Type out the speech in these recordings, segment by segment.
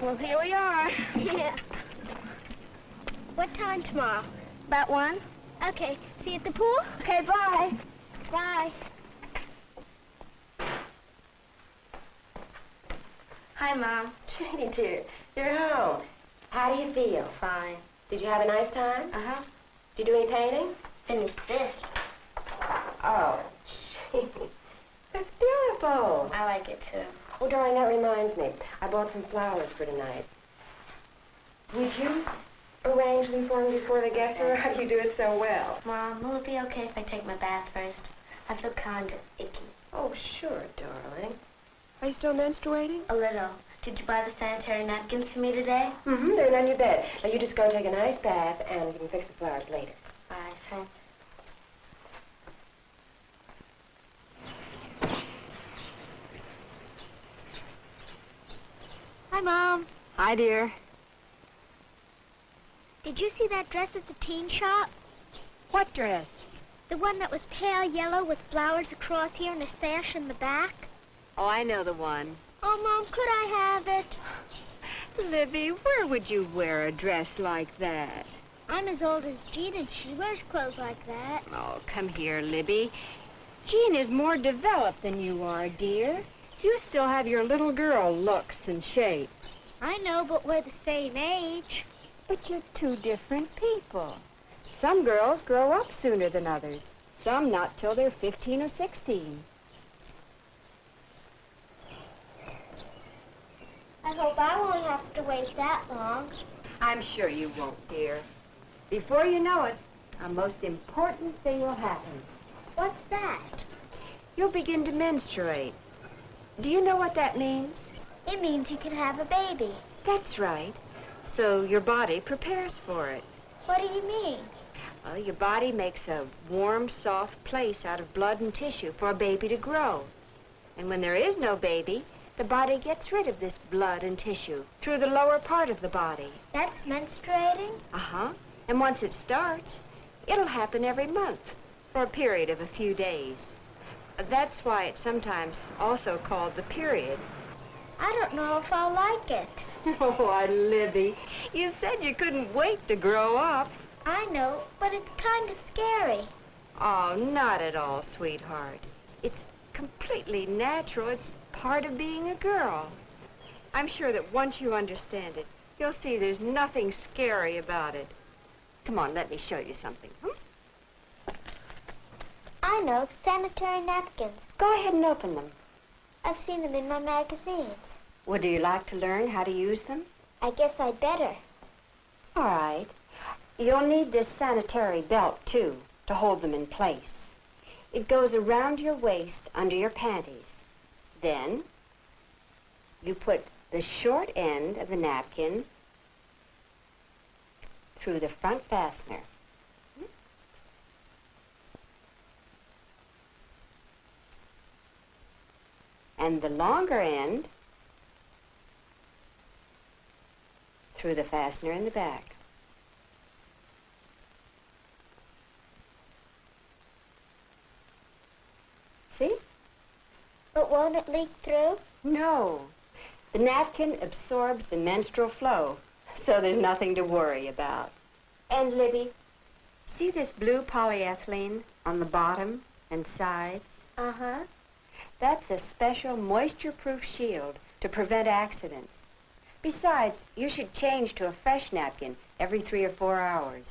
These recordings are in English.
Well, here we are. Yeah. What time tomorrow? About 1. Okay. See you at the pool? Okay, bye. Bye. Hi, Mom. Jenny, dear, you're home. How do you feel? Fine. Did you have a nice time? Uh-huh. Did you do any painting? Finished this. Oh, gee. That's beautiful. I like it, too. Oh, darling, that reminds me. I bought some flowers for tonight. Would you arrange them for me before the guests arrive? You do it so well. Mom, will it be okay if I take my bath first? I feel kind of icky. Oh, sure, darling. Are you still menstruating? A little. Did you buy the sanitary napkins for me today? Mm-hmm, they're on your bed. Now, you just go take a nice bath, and you can fix the flowers later. Bye, thanks. Hi, Mom. Hi, dear. Did you see that dress at the teen shop? What dress? The one that was pale yellow with flowers across here and a sash in the back? Oh, I know the one. Oh, Mom, could I have it? Libby, where would you wear a dress like that? I'm as old as Jean, and she wears clothes like that. Oh, come here, Libby. Jean is more developed than you are, dear. You still have your little girl looks and shape. I know, but we're the same age. But you're two different people. Some girls grow up sooner than others. Some not till they're 15 or 16. I hope I won't have to wait that long. I'm sure you won't, dear. Before you know it, a most important thing will happen. What's that? You'll begin to menstruate. Do you know what that means? It means you can have a baby. That's right. So your body prepares for it. What do you mean? Well, your body makes a warm, soft place out of blood and tissue for a baby to grow. And when there is no baby, the body gets rid of this blood and tissue through the lower part of the body. That's menstruating? Uh-huh. And once it starts, it'll happen every month for a period of a few days. That's why it's sometimes also called the period. I don't know if I'll like it. Oh, why, Libby, you said you couldn't wait to grow up. I know, but it's kind of scary. Oh, not at all, sweetheart. It's completely natural. It's part of being a girl. I'm sure that once you understand it, you'll see there's nothing scary about it. Come on, let me show you something. I know, sanitary napkins. Go ahead and open them. I've seen them in my magazines. Would you like to learn how to use them? I guess I'd better. All right. You'll need this sanitary belt, too, to hold them in place. It goes around your waist under your panties. Then, you put the short end of the napkin through the front fastener. And the longer end through the fastener in the back. See? But won't it leak through? No. The napkin absorbs the menstrual flow, so there's nothing to worry about. And, Libby, see this blue polyethylene on the bottom and sides? Uh-huh. That's a special moisture-proof shield to prevent accidents. Besides, you should change to a fresh napkin every 3 or 4 hours.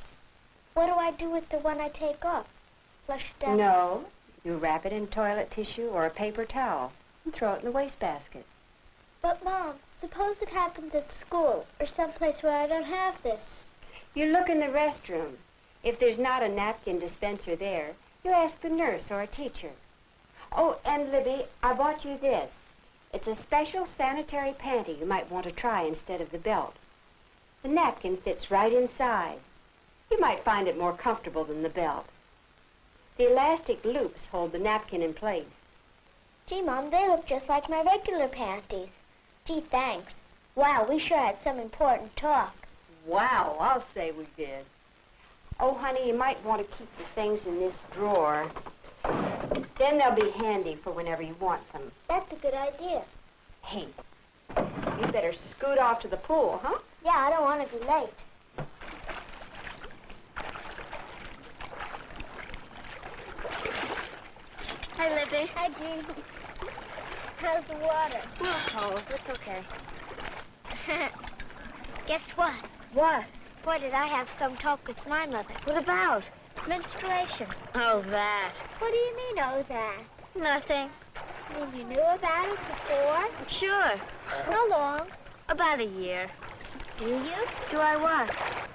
What do I do with the one I take off? Flush it down? No. You wrap it in toilet tissue or a paper towel and throw it in the wastebasket. But, Mom, suppose it happens at school or someplace where I don't have this. You look in the restroom. If there's not a napkin dispenser there, you ask the nurse or a teacher. Oh, and Libby, I bought you this. It's a special sanitary panty you might want to try instead of the belt. The napkin fits right inside. You might find it more comfortable than the belt. The elastic loops hold the napkin in place. Gee, Mom, they look just like my regular panties. Gee, thanks. Wow, we sure had some important talk. Wow, I'll say we did. Oh, honey, you might want to keep the things in this drawer. Then they'll be handy for whenever you want them. That's a good idea. Hey, You better scoot off to the pool, huh? Yeah, I don't want to be late. Hi, Libby. Hi, Jean. How's the water? Oh, it's okay. Guess what? What? Boy, did I have some talk with my mother. What about? Menstruation. Oh, that. What do you mean, oh, that? Nothing. Well, you knew about it before? Sure. How long? About a year. Do you? Do I what?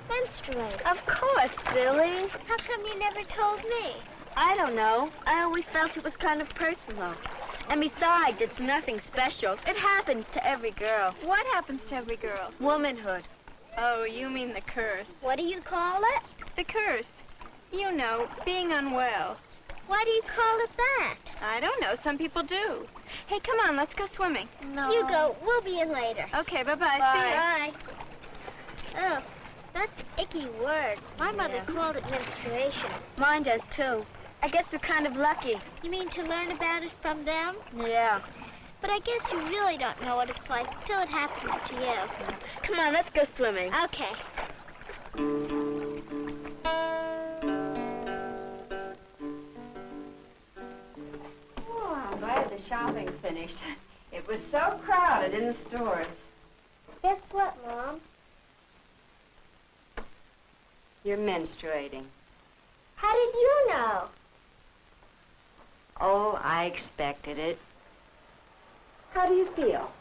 Menstruate. Of course, Billy. How come you never told me? I don't know. I always felt it was kind of personal. And besides, it's nothing special. It happens to every girl. What happens to every girl? Womanhood. Oh, you mean the curse. What do you call it? The curse. You know, being unwell. Why do you call it that? I don't know. Some people do. Hey, come on. Let's go swimming. No. You go. We'll be in later. Okay, bye-bye. Bye. Bye. Oh, that's an icky word. My mother called it menstruation. Mine does, too. I guess we're kind of lucky. You mean to learn about it from them? Yeah. But I guess you really don't know what it's like till it happens to you. Come on, let's go swimming. Okay. Oh, I'm glad the shopping's finished. It was so crowded in the stores. Guess what, Mom? You're menstruating. How did you know? Oh, I expected it. How do you feel?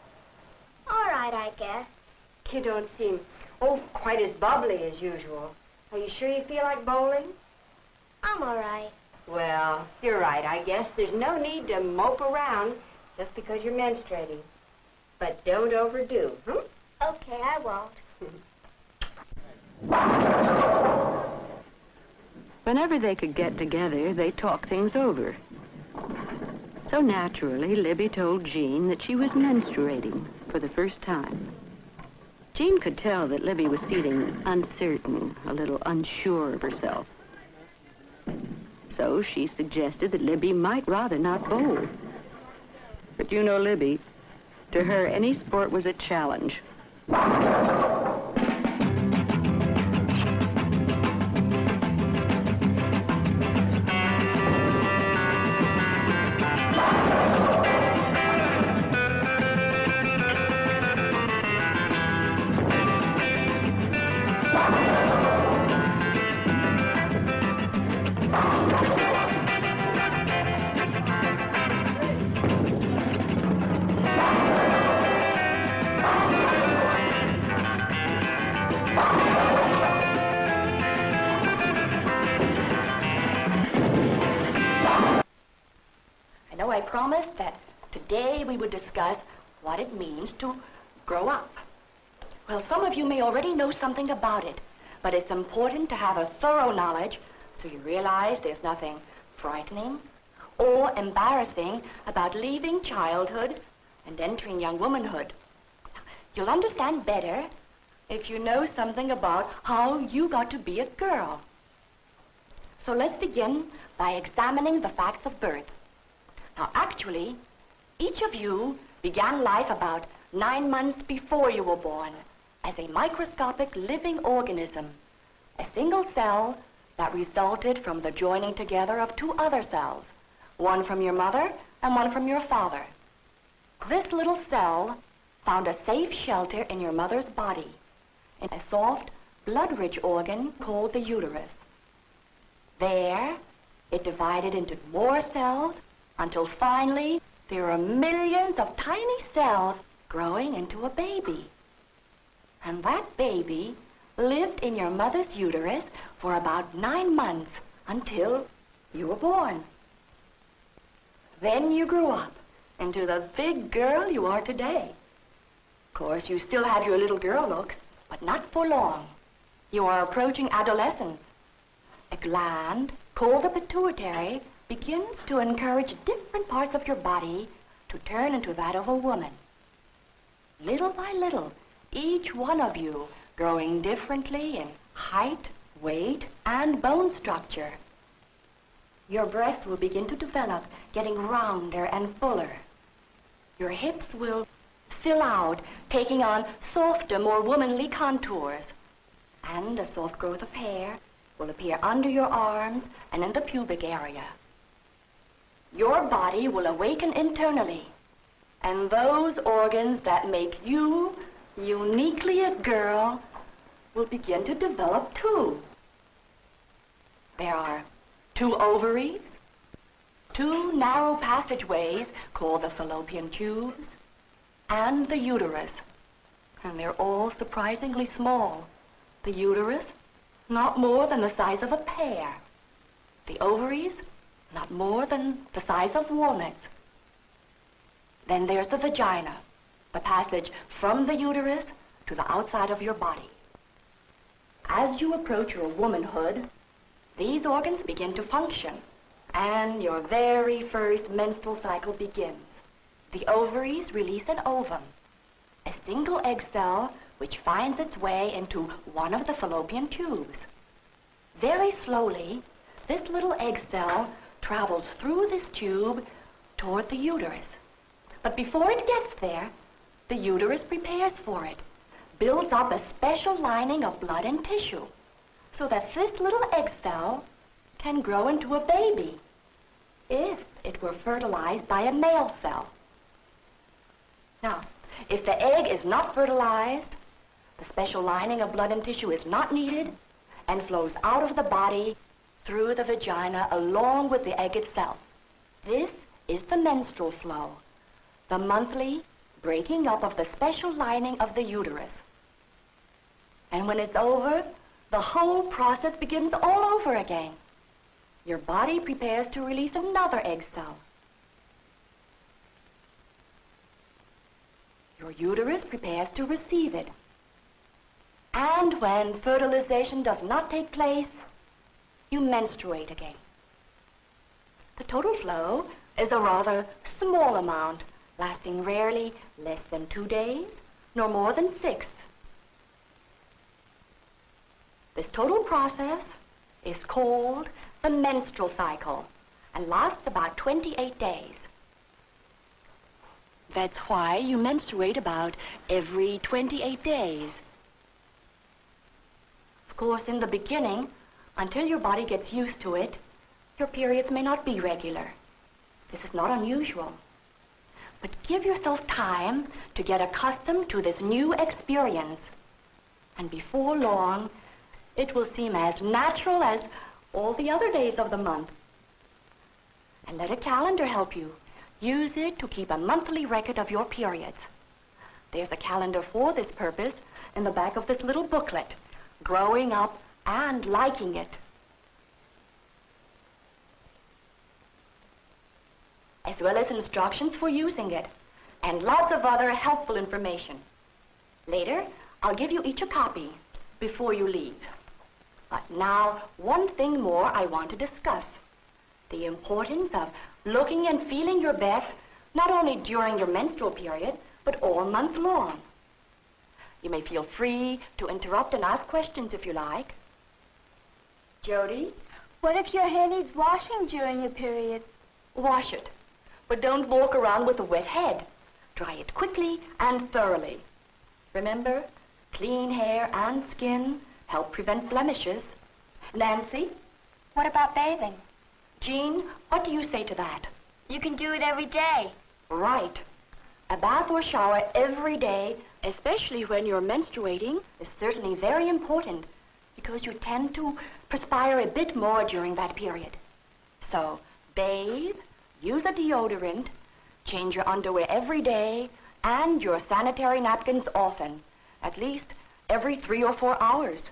All right, I guess. You don't seem, quite as bubbly as usual. Are you sure you feel like bowling? I'm all right. Well, you're right, I guess. There's no need to mope around just because you're menstruating. But don't overdo, huh? Okay, I won't. Whenever they could get together, they talked things over. So naturally, Libby told Jean that she was menstruating for the first time. Jean could tell that Libby was feeling uncertain, a little unsure of herself. So she suggested that Libby might rather not bowl. But you know Libby, to her any sport was a challenge. I promised that today we would discuss what it means to grow up. Well, some of you may already know something about it, but it's important to have a thorough knowledge so you realize there's nothing frightening or embarrassing about leaving childhood and entering young womanhood. You'll understand better if you know something about how you got to be a girl. So let's begin by examining the facts of birth. Now, actually, each of you began life about 9 months before you were born as a microscopic living organism, a single cell that resulted from the joining together of 2 other cells, one from your mother and one from your father. This little cell found a safe shelter in your mother's body, in a soft, blood-rich organ called the uterus. There, it divided into more cells until finally there are millions of tiny cells growing into a baby. And that baby lived in your mother's uterus for about 9 months until you were born. Then you grew up into the big girl you are today. Of course, you still have your little girl looks, but not for long. You are approaching adolescence. A gland called the pituitary begins to encourage different parts of your body to turn into that of a woman. Little by little, each one of you growing differently in height, weight, and bone structure. Your breasts will begin to develop, getting rounder and fuller. Your hips will fill out, taking on softer, more womanly contours. And a soft growth of hair will appear under your arms and in the pubic area. Your body will awaken internally, and those organs that make you uniquely a girl will begin to develop too. There are 2 ovaries, 2 narrow passageways called the fallopian tubes, and the uterus. And they're all surprisingly small. The uterus, not more than the size of a pear. The ovaries, not more than the size of walnuts. Then there's the vagina, the passage from the uterus to the outside of your body. As you approach your womanhood, these organs begin to function, and your very first menstrual cycle begins. The ovaries release an ovum, a single egg cell which finds its way into one of the fallopian tubes. Very slowly, this little egg cell travels through this tube toward the uterus. But before it gets there, the uterus prepares for it, builds up a special lining of blood and tissue, so that this little egg cell can grow into a baby if it were fertilized by a male cell. Now, if the egg is not fertilized, the special lining of blood and tissue is not needed and flows out of the body through the vagina along with the egg itself. This is the menstrual flow, the monthly breaking up of the special lining of the uterus. And when it's over, the whole process begins all over again. Your body prepares to release another egg cell. Your uterus prepares to receive it. And when fertilization does not take place, you menstruate again. The total flow is a rather small amount, lasting rarely less than 2 days, nor more than 6. This total process is called the menstrual cycle and lasts about 28 days. That's why you menstruate about every 28 days. Of course, in the beginning, until your body gets used to it, your periods may not be regular. This is not unusual. But give yourself time to get accustomed to this new experience. And before long, it will seem as natural as all the other days of the month. And let a calendar help you. Use it to keep a monthly record of your periods. There's a calendar for this purpose in the back of this little booklet, Growing Up and Liking It. As well as instructions for using it, and lots of other helpful information. Later, I'll give you each a copy before you leave. But now, one thing more I want to discuss. The importance of looking and feeling your best, not only during your menstrual period, but all month long. You may feel free to interrupt and ask questions if you like. Jody? What if your hair needs washing during your period? Wash it, but don't walk around with a wet head. Dry it quickly and thoroughly. Remember, clean hair and skin help prevent blemishes. Nancy? What about bathing? Jean, what do you say to that? You can do it every day. Right. A bath or shower every day, especially when you're menstruating, is certainly very important because you tend to perspire a bit more during that period. So, bathe, use a deodorant, change your underwear every day, and your sanitary napkins often, at least every 3 or 4 hours.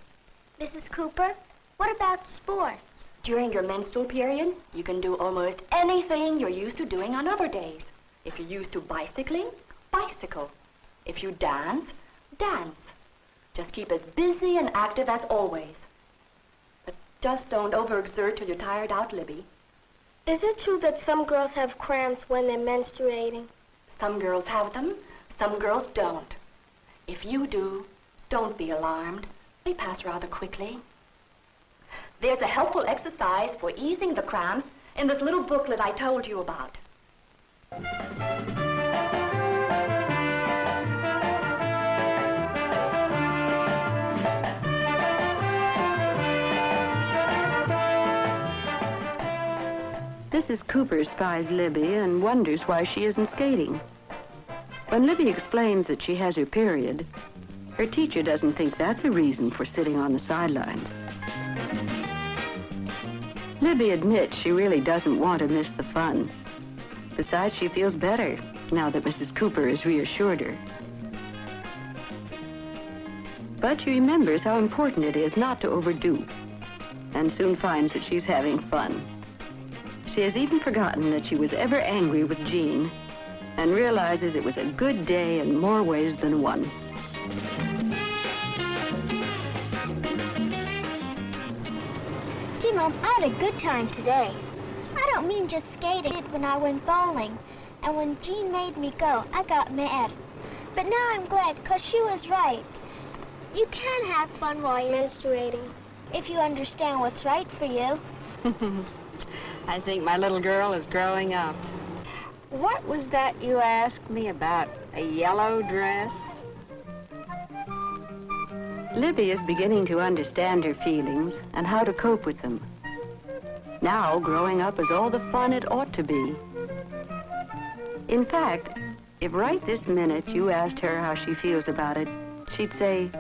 Mrs. Cooper, what about sports? During your menstrual period, you can do almost anything you're used to doing on other days. If you're used to bicycling, bicycle. If you dance, dance. Just keep as busy and active as always. But just don't overexert till you're tired out, Libby. Is it true that some girls have cramps when they're menstruating? Some girls have them, some girls don't. If you do, don't be alarmed. They pass rather quickly. There's a helpful exercise for easing the cramps in this little booklet I told you about. Mrs. Cooper spies Libby and wonders why she isn't skating. When Libby explains that she has her period, her teacher doesn't think that's a reason for sitting on the sidelines. Libby admits she really doesn't want to miss the fun. Besides, she feels better now that Mrs. Cooper has reassured her. But she remembers how important it is not to overdo, and soon finds that she's having fun. She has even forgotten that she was ever angry with Jean, and realizes it was a good day in more ways than one. Gee, Mom, I had a good time today. I don't mean just skating. When I went bowling, and when Jean made me go, I got mad. But now I'm glad, because she was right. You can have fun while you're menstruating, if you understand what's right for you. I think my little girl is growing up. What was that you asked me about? A yellow dress? Libby is beginning to understand her feelings and how to cope with them. Now, growing up is all the fun it ought to be. In fact, if right this minute you asked her how she feels about it, she'd say,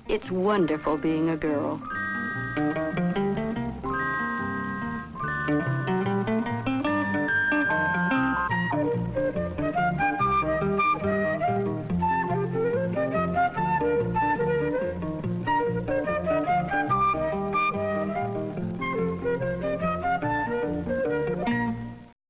"It's wonderful being a girl."